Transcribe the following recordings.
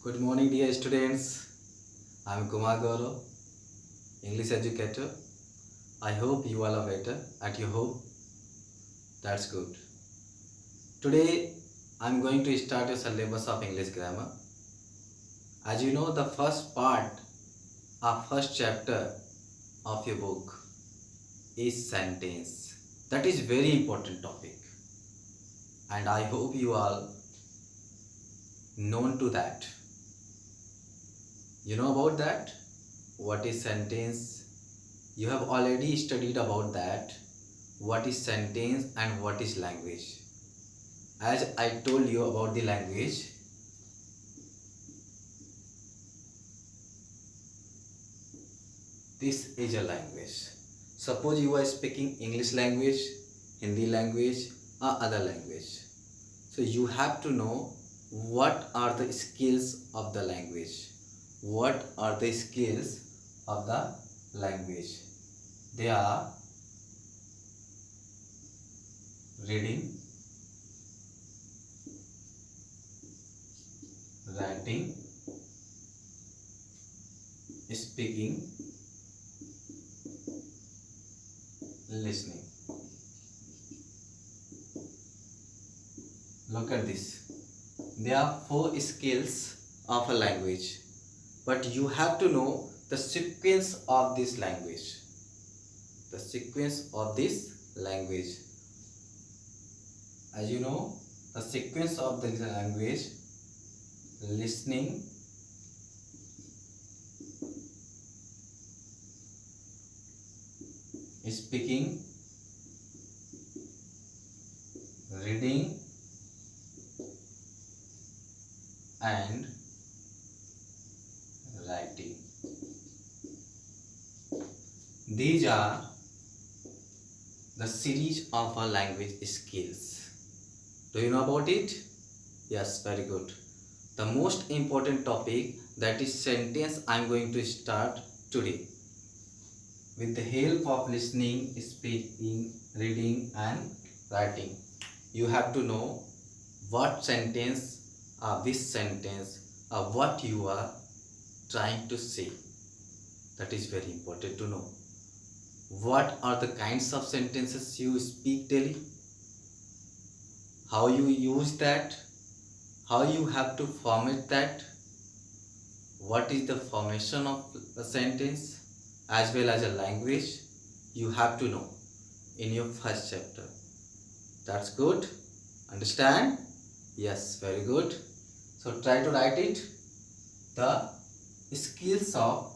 Good morning, dear students. I am Kumar Gaurav, English educator. I hope you all are better at your home. That's good. Today, I am going to start a syllabus of English grammar. As you know, the first part or first chapter of your book is sentence. That is very important topic, and I hope you all known to that. You know about that? What is sentence? You have already studied about that. What is sentence and what is language? As I told you about the language, this is a language. Suppose you are speaking English language, Hindi language, or other language. So you have to know what are the skills of the language. What are the skills of the language? They are reading, writing, speaking, listening. Look at this. There are 4 skills of a language, but you have to know the sequence of this language. The sequence of this language. As you know, the sequence of the language: listening, speaking, reading, and writing. These are the series of our language skills. Do you know about it? Yes, very good. The most important topic, that is sentence, I am going to start today. With the help of listening, speaking, reading and writing, you have to know what sentence or which sentence or what you are trying to say. That is very important to know. What are the kinds of sentences you speak daily? How you use that? How you have to format that? What is the formation of a sentence as well as a language? You have to know in your first chapter. That's good. Understand? Yes, very good. So try to write it. The skills of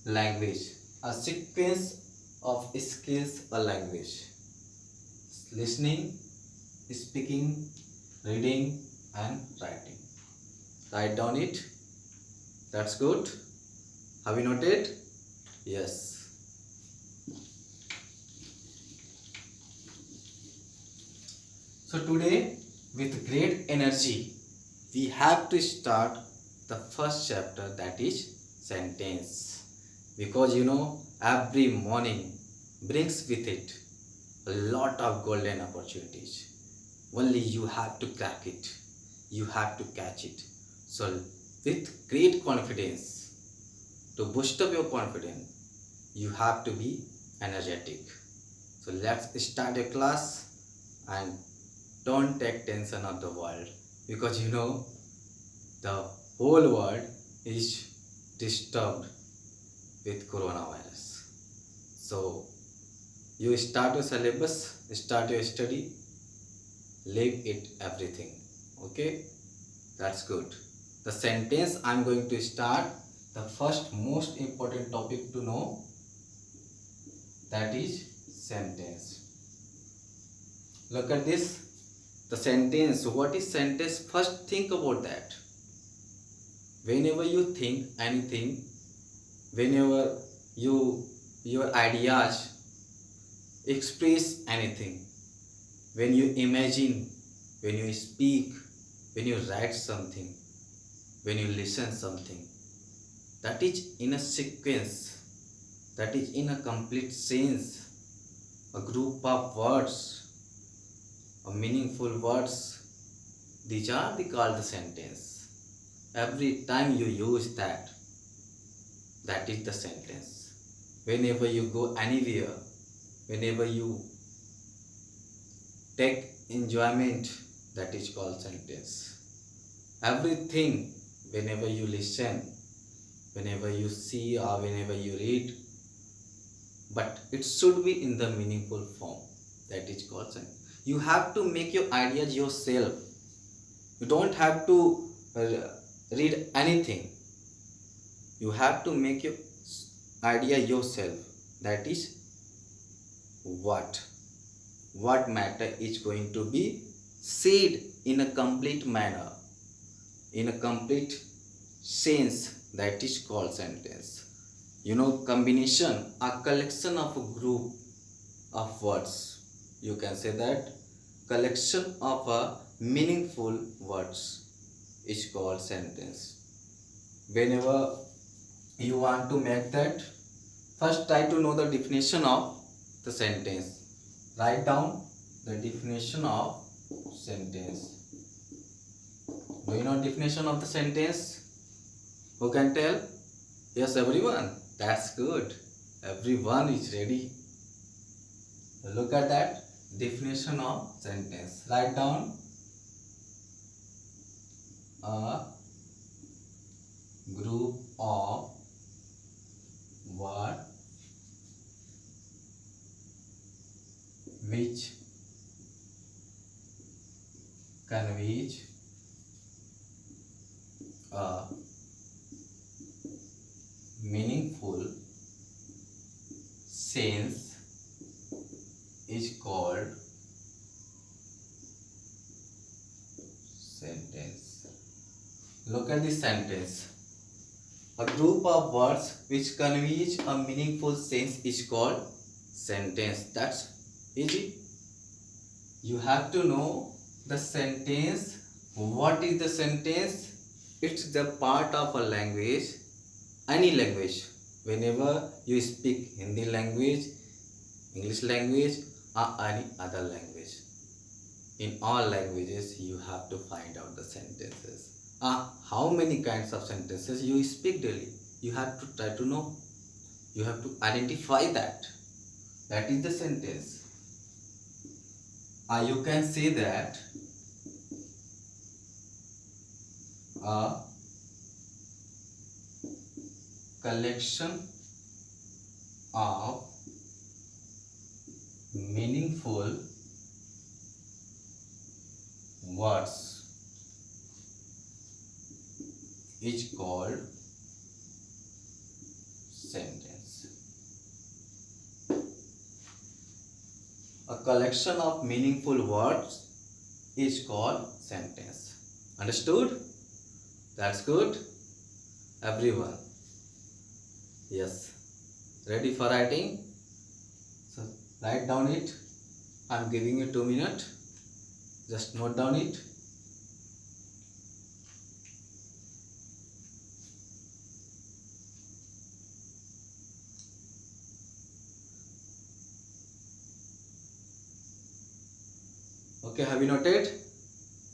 language. A sequence of skills of language: listening, speaking, reading and writing. Write down it. That's good. Have you noted? Yes. So today, with great energy, we have to start the first chapter, that is sentence. Because you know, every morning brings with it a lot of golden opportunities. Only you have to crack it. You have to catch it. So with great confidence, to boost up your confidence, you have to be energetic. So let's start your class, and don't take tension of the world, because you know the whole world is disturbed with coronavirus. So you start your syllabus, start your study, leave it everything. Okay, that's good. The sentence I'm going to start, the first most important topic to know, that is sentence. Look at this. The sentence. What is sentence? First think about that. Whenever you think anything, whenever your ideas express anything, when you imagine, when you speak, when you write something, when you listen something, that is in a sequence, that is in a complete sense, a group of words, a meaningful words. These are called the sentence. Every time you use that, that is the sentence. Whenever you go anywhere, whenever you take enjoyment, that is called sentence. Everything, whenever you listen, whenever you see or whenever you read, but it should be in the meaningful form, that is called sentence. You have to make your ideas yourself. You don't have to read anything. You have to make your idea yourself. That is what matter is going to be said in a complete manner, in a complete sense, that is called sentence. Combination, a collection of a group of words. You can say that collection of a meaningful words is called sentence. Whenever you want to make that, first try to know the definition of the sentence. Write down the definition of sentence. Do you know definition of the sentence? Who can tell? Yes, everyone. That's good. Everyone is ready. Look at that definition of sentence. Write down a group of words which conveys a meaningful sense is called sentence. Look at this sentence. A group of words which conveys a meaningful sense is called sentence. That's easy. You have to know the sentence. What is the sentence? It's the part of a language, any language. Whenever you speak Hindi language, English language, or any other language, in all languages you have to find out the sentences. How many kinds of sentences you speak daily? You have to try to know. You have to identify that. That is the sentence. You can say that a collection of meaningful words is called sentence. A collection of meaningful words is called sentence. Understood? That's good. Everyone. Yes. Ready for writing? So write down it. I'm giving you 2 minutes. Just note down it. Okay, have you noted?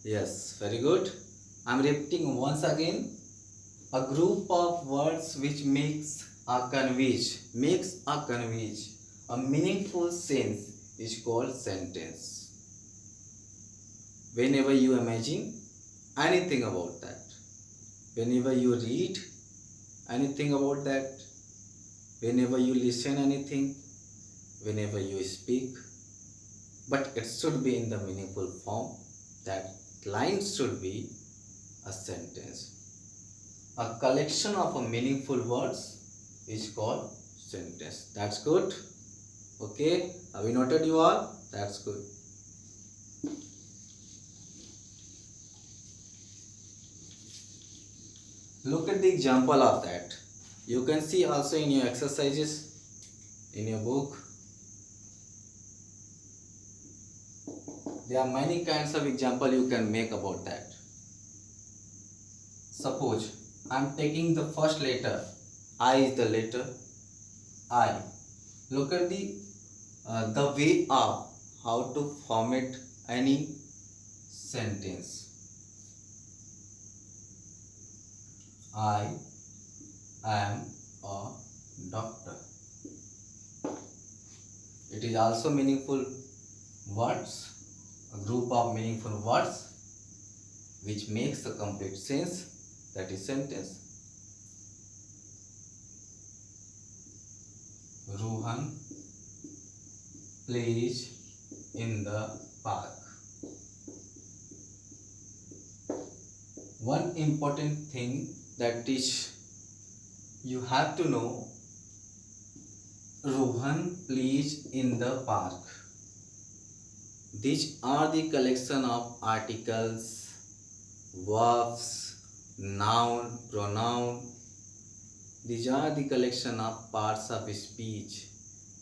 Yes, very good. I'm repeating once again. A group of words which makes a meaningful sense is called sentence. Whenever you imagine anything about that, whenever you read anything about that, whenever you listen anything, whenever you speak, but it should be in the meaningful form. That line should be a sentence. A collection of meaningful words is called sentence. That's good. Okay, have you noted you all? That's good. Look at the example of that. You can see also in your exercises, in your book. There are many kinds of example you can make about that. Suppose I am taking the first letter. I is the letter I. Look at the way of how to format any sentence. I am a doctor. It is also meaningful words, a group of meaningful words which makes the complete sense, that is sentence. Rohan plays in the park. One important thing that is you have to know, Rohan plays in the park. These are the collection of articles, verbs, noun, pronoun. These are the collection of parts of speech.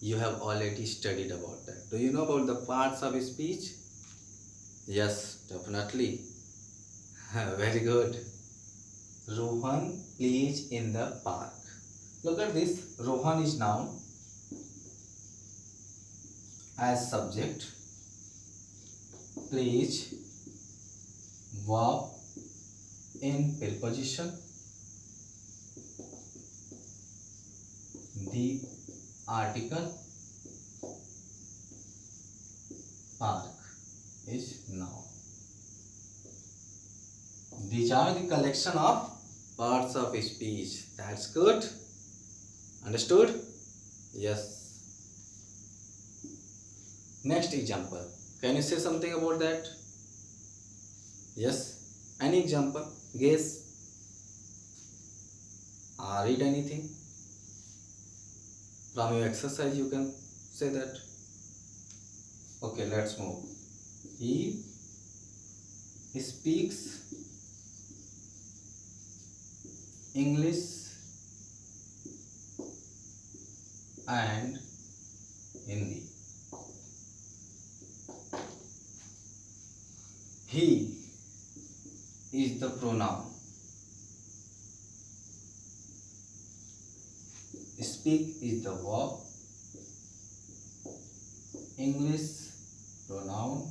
You have already studied about that. Do you know about the parts of speech? Yes, definitely. Very good. Rohan plays in the park. Look at this. Rohan is noun as subject. Plays verb in preposition. The article park is noun. These are the collection of parts of speech. That's good. Understood? Yes. Next example. Can you say something about that? Yes. Any example? Guess. Read anything. From your exercise you can say that. Okay, let's move. He speaks English and Hindi. He is the pronoun. Speak is the verb. English pronoun.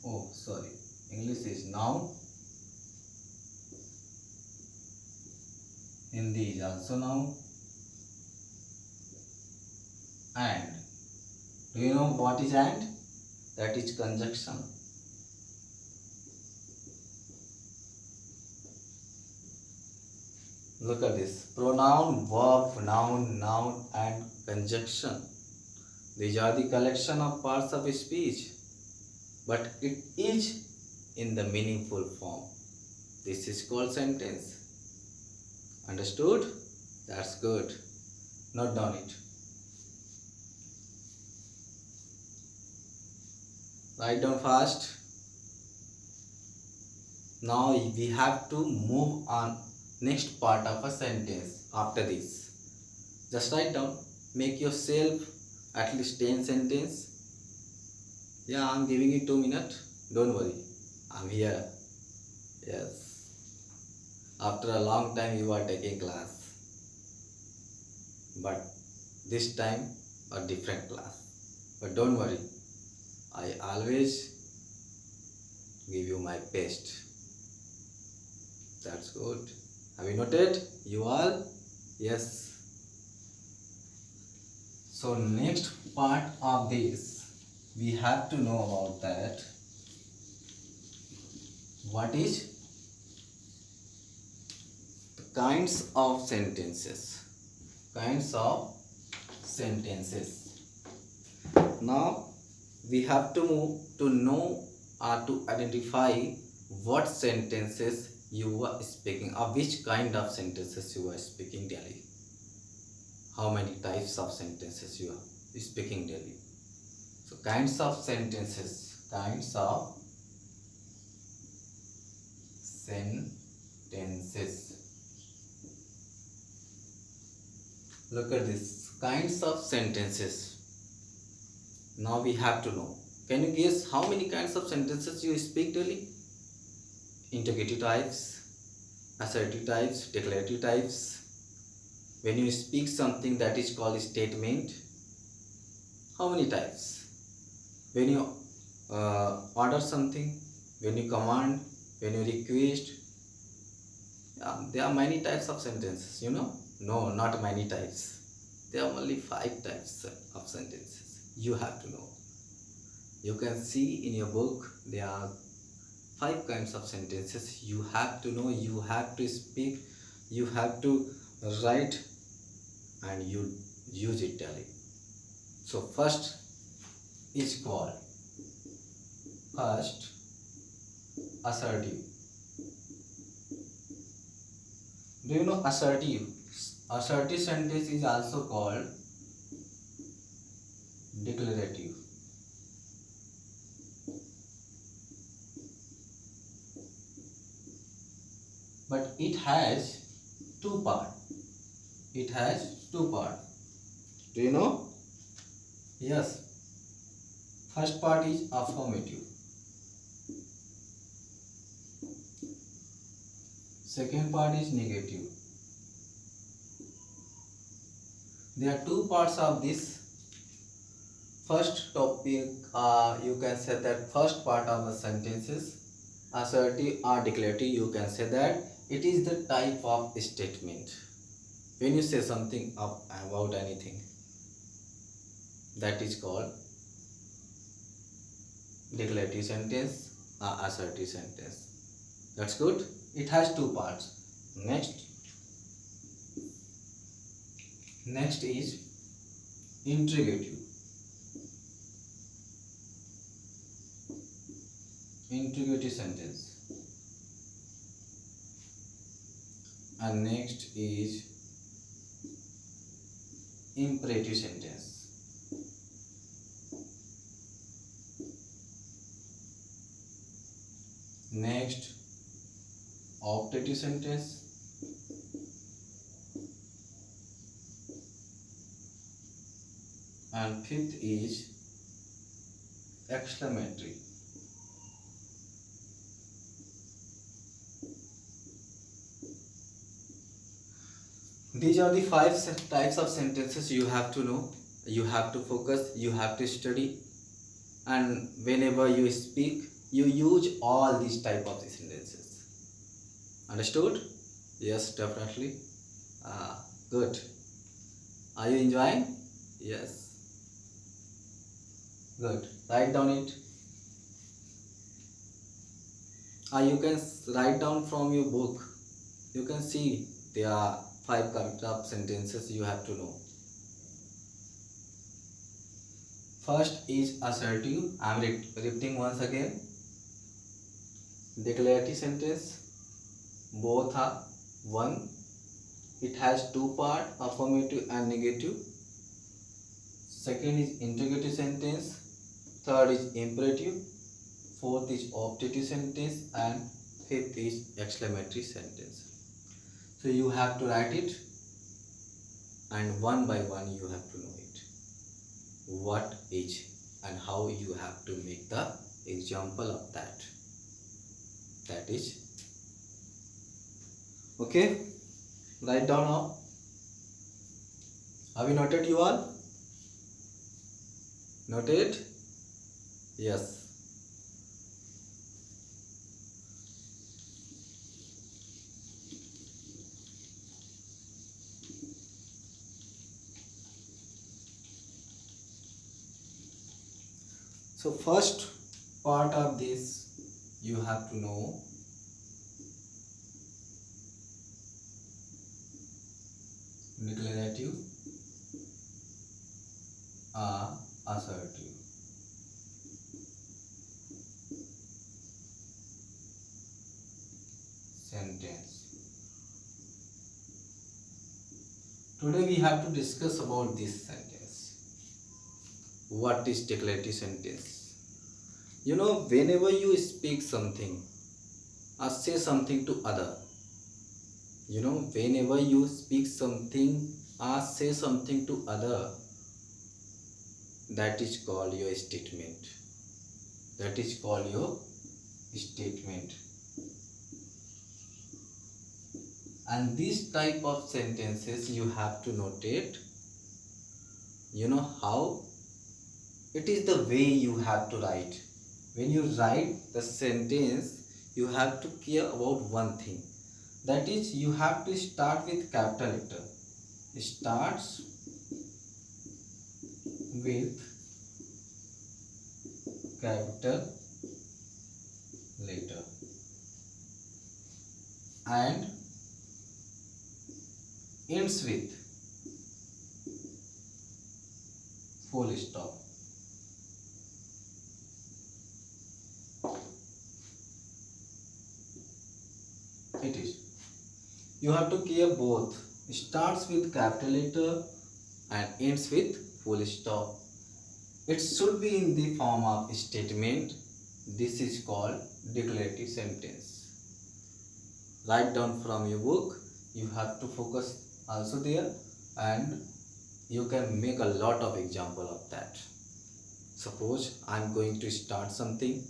Oh, sorry. English is noun. Hindi is also noun. And do you know what is and? That is conjunction. Look at this. Pronoun, verb, noun, noun and conjunction. These are the collection of parts of speech. But it is in the meaningful form. This is called sentence. Understood? That's good. Note down it. Write down fast. Now we have to move on next part of a sentence after this. Just write down. Make yourself at least 10 sentences. Yeah, I'm giving you 2 minutes. Don't worry. I'm here. Yes. After a long time you are taking class. But this time a different class. But don't worry. I always give you my best. That's good. Have you noted? You all? Yes. So next part of this, we have to know about that. What is the kinds of sentences? Kinds of sentences. Now we have to move to know or to identify what sentences you are speaking or which kind of sentences you are speaking daily. How many types of sentences you are speaking daily. So kinds of sentences. Kinds of sentences. Look at this. Kinds of sentences. Now we have to know. Can you guess how many kinds of sentences you speak daily? Interrogative types, assertive types, declarative types. When you speak something, that is called a statement. How many types? When you order something, when you command, when you request. There are many types of sentences, you know. No, not many types. There are only 5 types of sentences. You have to know. You can see in your book there are 5 kinds of sentences. You have to know, you have to speak, you have to write, and you use it daily. So first is called first assertive. Do you know assertive? Assertive sentence is also called declarative. But it has two parts. It has two parts. Do you know? Yes. First part is affirmative. Second part is negative. There are two parts of this. First topic, you can say that first part of the sentences, assertive or declarative, you can say that it is the type of statement. When you say something about anything, that is called declarative sentence or assertive sentence. That's good. It has two parts. Next is interrogative. Interrogative sentence. And next is imperative sentence. Next, optative sentence. And fifth is exclamatory. These are the 5 types of sentences you have to know. You have to focus, you have to study, and whenever you speak, you use all these type of sentences. Understood? Yes, definitely. Good. Are you enjoying? Yes. Good. Write down it. You can write down from your book. You can see there are 5 kinds of sentences you have to know. First is assertive. I am repeating once again. Declarative sentence. Both are one. It has two parts, affirmative and negative. Second is interrogative sentence. Third is imperative. Fourth is optative sentence, and fifth is exclamatory sentence. So you have to write it, and one by one you have to know it. What is and how you have to make the example of that. That is okay. Write down now. Have you noted, you all? Noted? Yes. So first part of this you have to know declarative or assertive. Sentence. Today we have to discuss about this sentence. What is declarative sentence? You know, whenever you speak something or say something to other, you know, whenever you speak something or say something to other, that is called your statement. That is called your statement. And this type of sentences you have to notate. You know how? It is the way you have to write. When you write the sentence, you have to care about one thing. That is, you have to start with capital letter. Starts with capital letter and ends with full stop. It is. You have to keep both. Starts with capital letter and ends with full stop. It should be in the form of statement. This is called declarative sentence. Write down from your book. You have to focus also there, and you can make a lot of example of that. Suppose I am going to start something.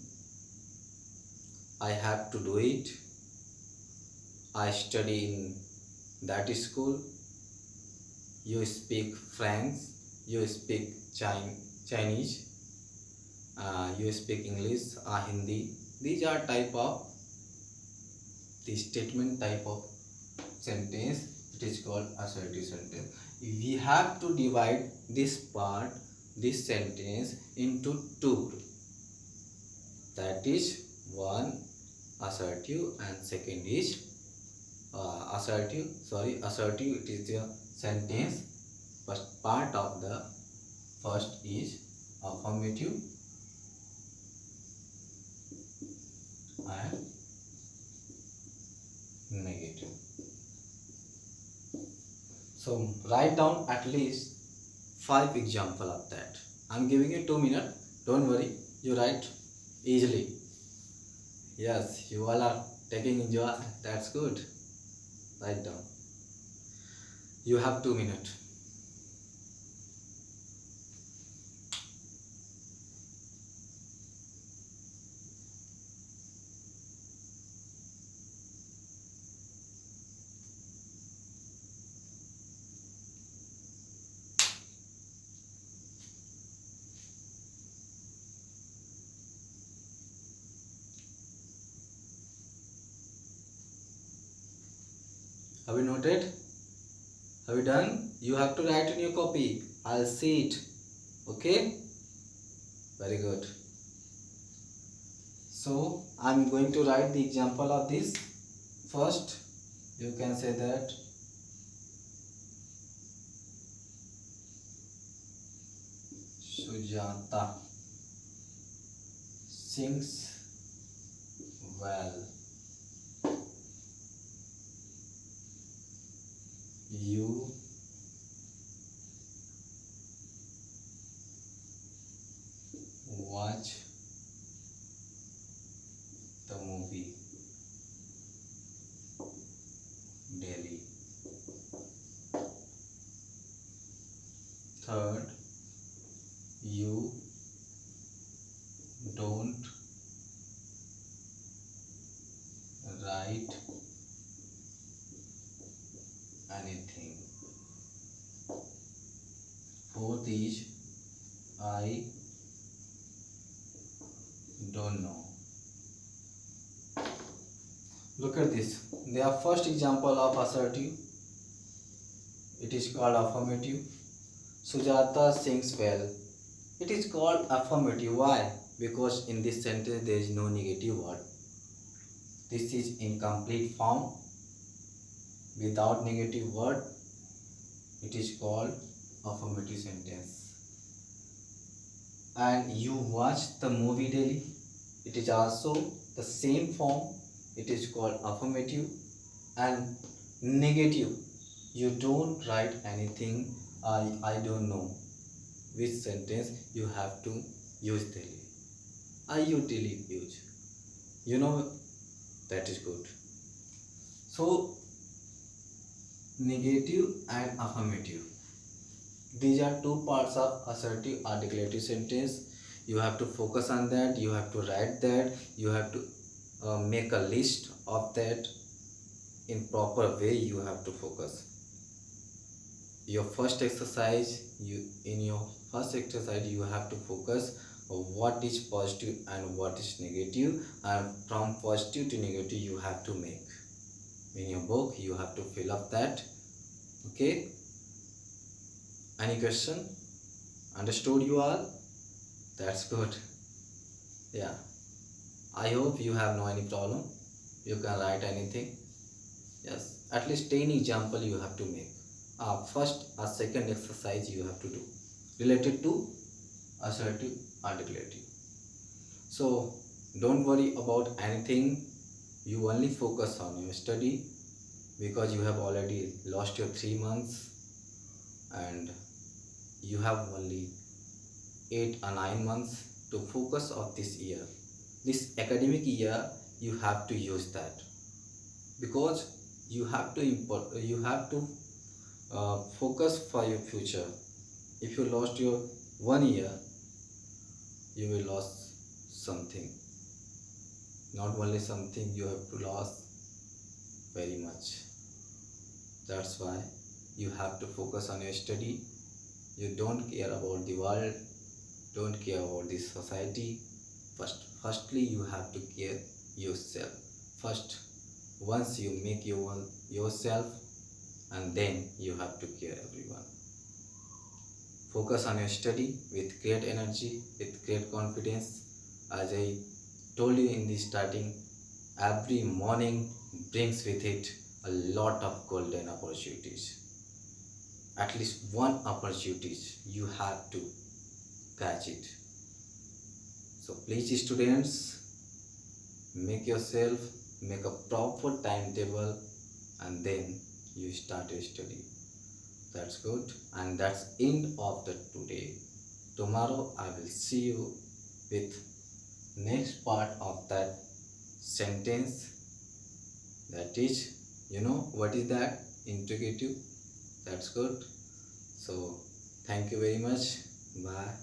I have to do it. I study in that school. You speak French. You speak Chinese. You speak English or Hindi. These are type of the statement type of sentence. It is called assertive sentence. We have to divide this part, this sentence, into two groups. That is, one assertive and second is assertive. It is the sentence. First part of the first is affirmative and negative. So write down at least 5 example of that. I am giving you 2 minutes. Don't worry, you write easily. Yes, you all are taking enjoy. That's good. Write down. You have 2 minutes. Have you noted? Have you done? You have to write in your copy. I'll see it. Okay? Very good. So, I'm going to write the example of this. First, you can say that Sujata sings well. You watch the movie daily. Third, you don't write anything. Fourth is I don't know. Look at this. Their first example of assertive. It is called affirmative. Sujata sings well. It is called affirmative. Why? Because in this sentence there is no negative word. This is incomplete form. Without negative word, it is called affirmative sentence. And you watch the movie daily. It is also the same form. It is called affirmative. And negative, you don't write anything. I don't know which sentence you have to use daily. You daily use. You know, that is good. So negative and affirmative, these are two parts of assertive or declarative sentence. You have to focus on that. You have to write that. You have to make a list of that. In proper way you have to focus. Your first exercise, in your first exercise you have to focus what is positive and what is negative, and from positive to negative you have to make. in your book. You have to fill up that. Okay, any question? Understood you all? That's good. Yeah, I hope you have no any problem. You can write anything. Yes, at least 10 example you have to make. First a second exercise you have to do related to assertive articulating. So don't worry about anything. You only focus on your study because you have already lost your 3 months and you have only 8 or 9 months to focus on this year. This academic year you have to use that because you have to focus for your future. If you lost your 1 year, you will lose something. Not only something, you have to lose very much. That's why you have to focus on your study. You don't care about the world, don't care about the society. Firstly, you have to care yourself. First, once you make yourself, and then you have to care everyone. Focus on your study with great energy, with great confidence. As I told you in the starting, every morning brings with it a lot of golden opportunities. At least one opportunities you have to catch it. So please students, make a proper timetable and then you start your study. That's good, and that's end of the today. Tomorrow I will see you with next part of that sentence, that is, what is that? Interrogative. That's good. So thank you very much. Bye.